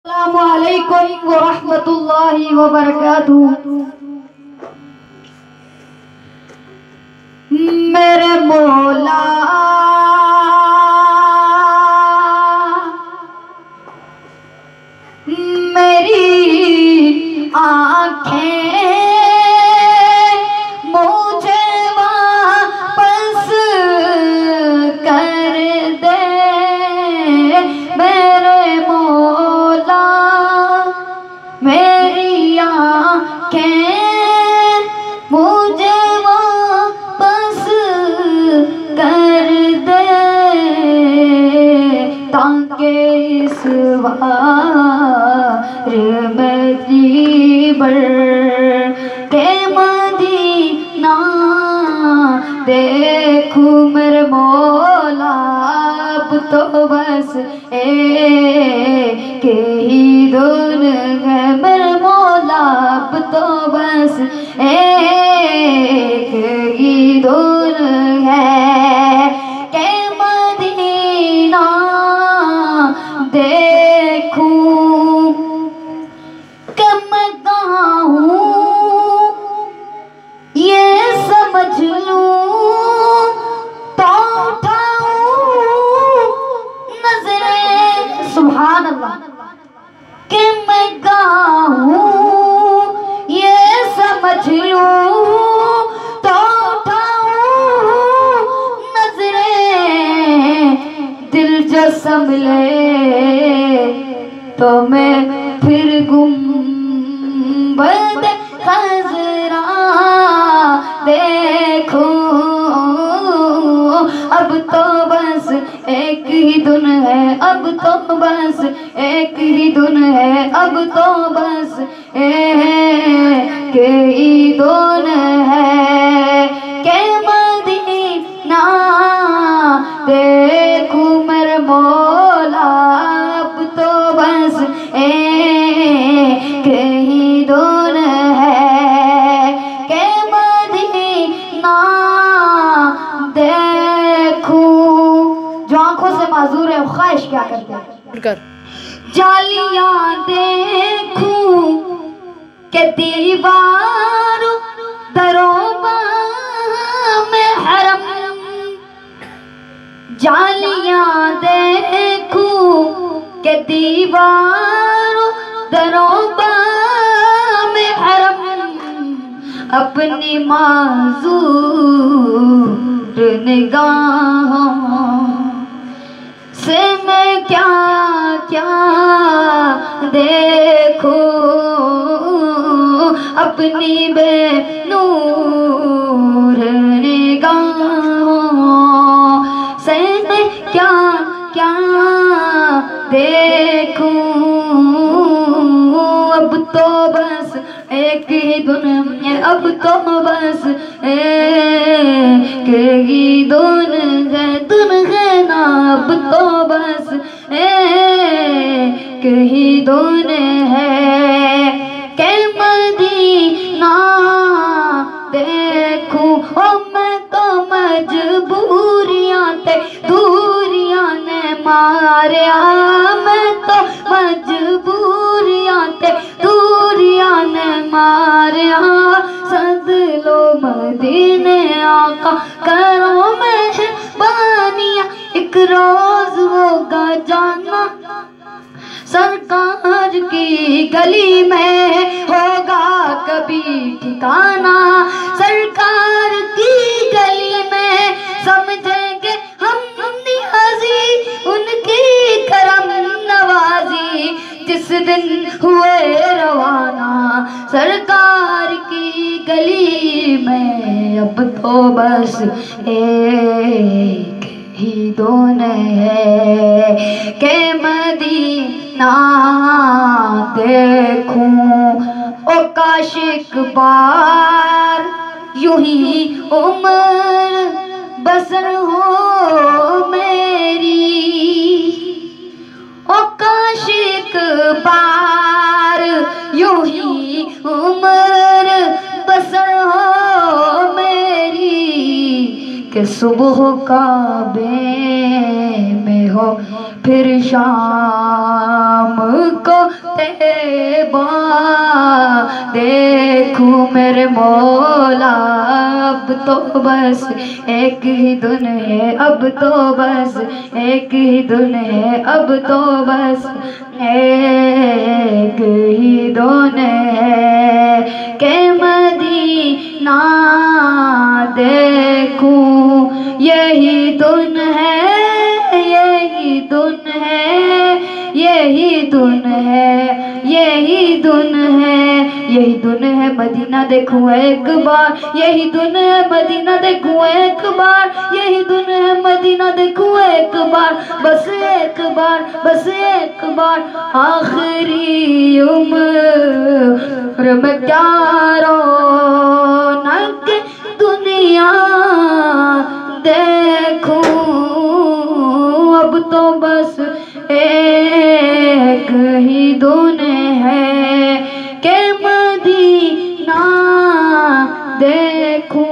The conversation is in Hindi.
अस्सलामुअलैकुम वरहमतुल्लाहि वबरकातुहू। मेरे मौला मेरी आँखें मुझे वापस कर दे। मेरे मौला मेरी आँखें मुझे वापस कर दे, ताकि इस मेरी बर के मदीना देखूं। मेरे मौला अब तो बस एक ही धुन है। मेरे मौला अब तो बस एक ही धुन है के मदीना देखूं। ये समझ लूं तो उठाऊं नजरें, सुभान अल्लाह, कि मैं गाऊं। ये समझ लूं तो उठाऊं नजरें, दिल जो संभले तो मैं फिर गुंबद खज़रा देखूं। अब तो बस एक ही धुन है, अब तो बस एक ही धुन है, अब तो बस एक ही धुन है के मदीना देखूं। मेरे मौला अब तो बस एक ही धुन है के मदीना देखूं। जो आंखों से माजूर है ख्वाहिश क्या करते हैं? जालियां देखूं के दीवारों दरोबा में हरम, जालियां देखूं के दीवारों दरोबा में हरम, अपनी माज़ूर निगाहों से मैं क्या क्या देखूं। अपनी बेनूर निगाहों से मैं क्या क्या देखूं। अब तो बस एक ही धुन है, अब तो बस एक ही धुन है ना। अब तो बस एक ही धुन है के मदीना देखूं। ओ मैं तो मजबूरियां ते दूरियां ने मारिया, मैं तो मजबूरियां ते दूरियां ने मारिया। सद लो मदीने आका करो मेहरबानियां, एक रोज होगा जाना सरकार की गली में, होगा कभी ठिकाना सरकार की गली में। समझेंगे हम नियाज़ी उनकी करम नवाजी, जिस दिन हुए रवाना सरकार की गली में। अब तो बस एक ही धुन है के मदीना देखूं। ओ काश एक बार यूं ही उम्र बसर हो मेरी, ओ काश एक बार यूं ही उम्र बसर हो मेरी, कि सुबह काबे में हो फिर शाम को तैबा देखूं मेरे मौला। अब तो बस एक ही धुन है, अब तो बस एक ही धुन है, अब तो बस एक ही धुन है के मदीना देखूं। यही धुन है, यही धुन है, यही धुन है, यही धुन है, यही धुन है मदीना देखूं एक बार। यही धुन है मदीना देखूं एक बार, यही धुन है मदीना देखूं एक बार। बस एक बार, बस एक बार, आखिरी उम्र में क्या रौनक दुनिया देखूं। अब तो बस एक ही धुन है के मदीना देखूं।